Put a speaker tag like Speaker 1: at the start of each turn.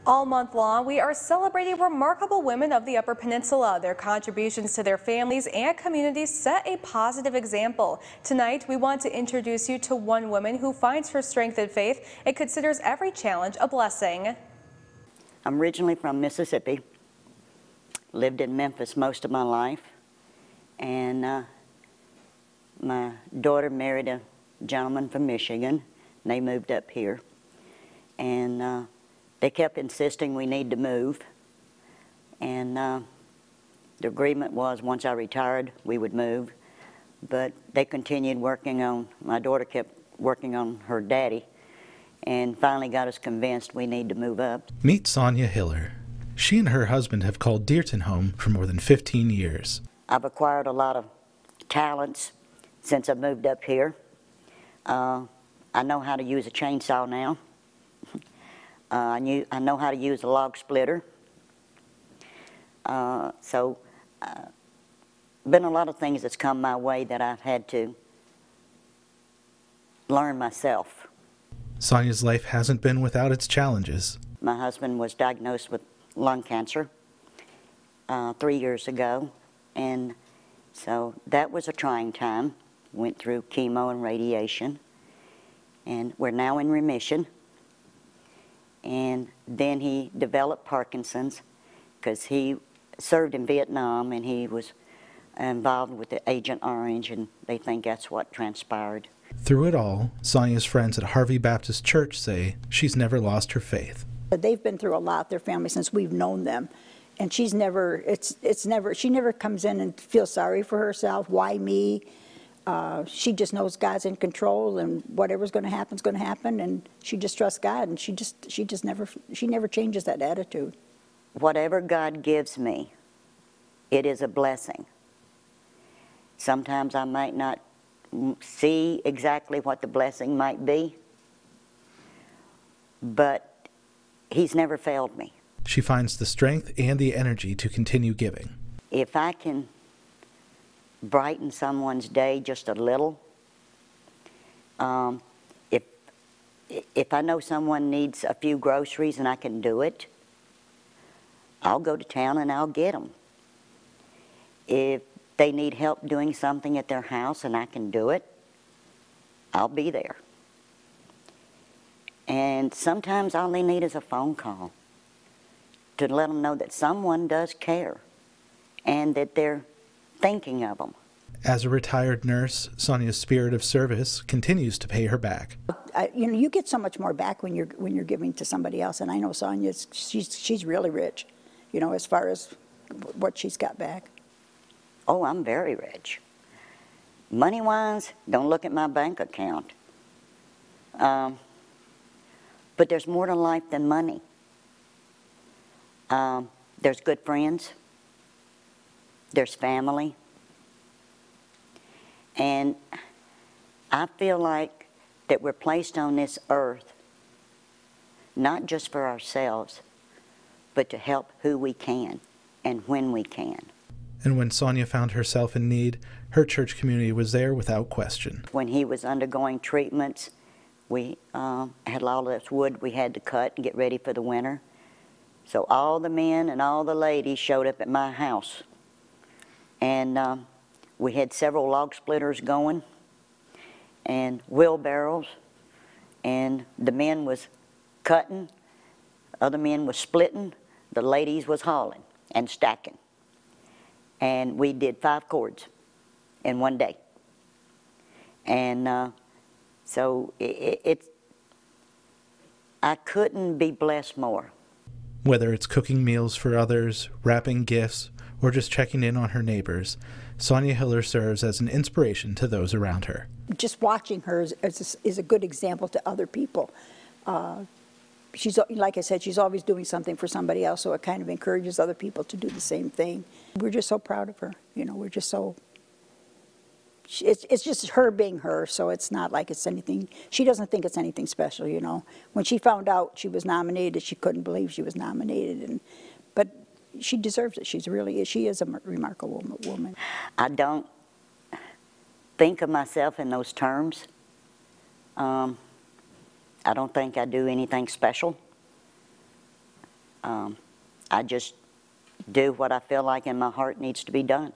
Speaker 1: All month long, we are celebrating remarkable women of the Upper Peninsula. Their contributions to their families and communities set a positive example. Tonight, we want to introduce you to one woman who finds her strength in faith and considers every challenge a blessing.
Speaker 2: I'm originally from Mississippi, lived in Memphis most of my life, and my daughter married a gentleman from Michigan, and they moved up here. And they kept insisting we need to move, and the agreement was once I retired we would move, but they continued working on, my daughter kept working on her daddy, and finally got us convinced we need to move up.
Speaker 3: Meet Sonja Hiller. She and her husband have called Dearton home for more than 15 years.
Speaker 2: I've acquired a lot of talents since I moved up here. I know how to use a chainsaw now. I know how to use a log splitter. Been a lot of things that's come my way that I've had to learn myself.
Speaker 3: Sonja's life hasn't been without its challenges.
Speaker 2: My husband was diagnosed with lung cancer 3 years ago, and so that was a trying time. Went through chemo and radiation, and we're now in remission. And then he developed Parkinson's because he served in Vietnam and he was involved with the Agent Orange, and they think that's what transpired.
Speaker 3: Through it all, Sonja's friends at Harvey Baptist Church say she's never lost her faith.
Speaker 4: They've been through a lot, their family, since we've known them. And she's never, she never comes in and feels sorry for herself. Why me? She just knows God's in control, and whatever's going to happen is going to happen, and she just trusts God, and she never changes that attitude.
Speaker 2: Whatever God gives me, it is a blessing. Sometimes I might not see exactly what the blessing might be, but He's never failed me.
Speaker 3: She finds the strength and the energy to continue giving.
Speaker 2: If I can brighten someone's day just a little, if I know someone needs a few groceries and I can do it, I'll go to town and I'll get them. If they need help doing something at their house and I can do it, I'll be there. And sometimes all they need is a phone call to let them know that someone does care and that they're thinking of them.
Speaker 3: As a retired nurse, Sonja's spirit of service continues to pay her back.
Speaker 4: You get so much more back when you're giving to somebody else, and I know Sonja, she's really rich, as far as what she's got back.
Speaker 2: Oh, I'm very rich. Money-wise, don't look at my bank account. But there's more to life than money. There's good friends. There's family. And I feel like that we're placed on this earth not just for ourselves, but to help who we can and when we can.
Speaker 3: And when Sonja found herself in need, her church community was there without question.
Speaker 2: When he was undergoing treatments, we had all this wood we had to cut and get ready for the winter. So all the men and all the ladies showed up at my house. And we had several log splitters going and wheelbarrows, and the men was cutting, other men was splitting, the ladies was hauling and stacking. And we did 5 cords in one day. And so I couldn't be blessed more.
Speaker 3: Whether it's cooking meals for others, wrapping gifts, or just checking in on her neighbors, Sonja Hiller serves as an inspiration to those around her.
Speaker 4: Just watching her is a good example to other people. She's, like I said, she's always doing something for somebody else, so it kind of encourages other people to do the same thing. We're just so proud of her. We're just so... It's just her being her, so it's not like it's anything... She doesn't think it's anything special, When she found out she was nominated, she couldn't believe she was nominated. But she deserves it. She is a remarkable woman.
Speaker 2: I don't think of myself in those terms. I don't think I do anything special. I just do what I feel like in my heart needs to be done.